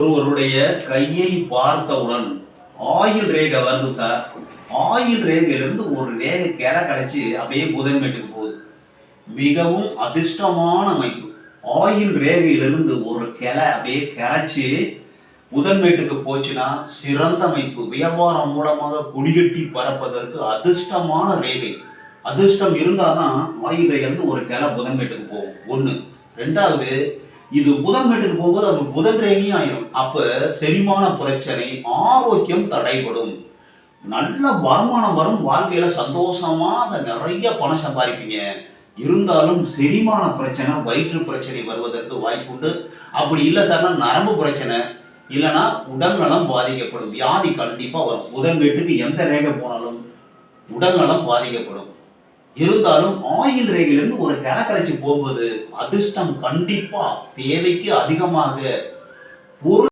ஒருவருடைய கையை பார்த்தவுடன் ஆயில் ரேகை வருது சார். ஆயில் ரேகையிலிருந்து ஒரு ரேகை கிளை கழிச்சு அப்படியே புதன்மேட்டுக்கு போகுது. மிகவும் அதிர்ஷ்டமான அமைப்பு. ஆயில் ரேகையிலிருந்து ஒரு கிளை அப்படியே கிளச்சி புதன்மேட்டுக்கு போச்சுன்னா சிறந்த அமைப்பு. வியாபாரம் மூலமாக குடிகட்டி பறப்பதற்கு அதிர்ஷ்டமான ரேகை. அதிர்ஷ்டம் இருந்தால் தான் ஆயில் ரேகையிலிருந்து ஒரு கிளை புதன்மேட்டுக்கு போகும். ஒன்று. ரெண்டாவது, இது புதன்மேட்டுக்கு போகும்போது அது புதன் ரேகையும் ஆயிரும். அப்ப செரிமான பிரச்சனை, ஆரோக்கியம் தடைபடும். நல்ல வருமானம் வரும், வாழ்க்கையில சந்தோஷமாக நிறைய பணம் சம்பாதிப்பீங்க. இருந்தாலும் செரிமான பிரச்சனை, வயிற்று பிரச்சனை வருவதற்கு வாய்ப்புண்டு. அப்படி இல்லை சார்னா நரம்பு பிரச்சனை, இல்லைன்னா உடல் நலம் பாதிக்கப்படும். வியாதி கண்டிப்பா வரும். புதன்மேட்டுக்கு எந்த ரேகை போனாலும் உடல் நலம் பாதிக்கப்படும். இருந்தாலும் ஆயில் ரேகையிலிருந்து ஒரு கிளை கழிச்சு போகும்போது அதிர்ஷ்டம் கண்டிப்பா தேவைக்கு அதிகமாக பொருள்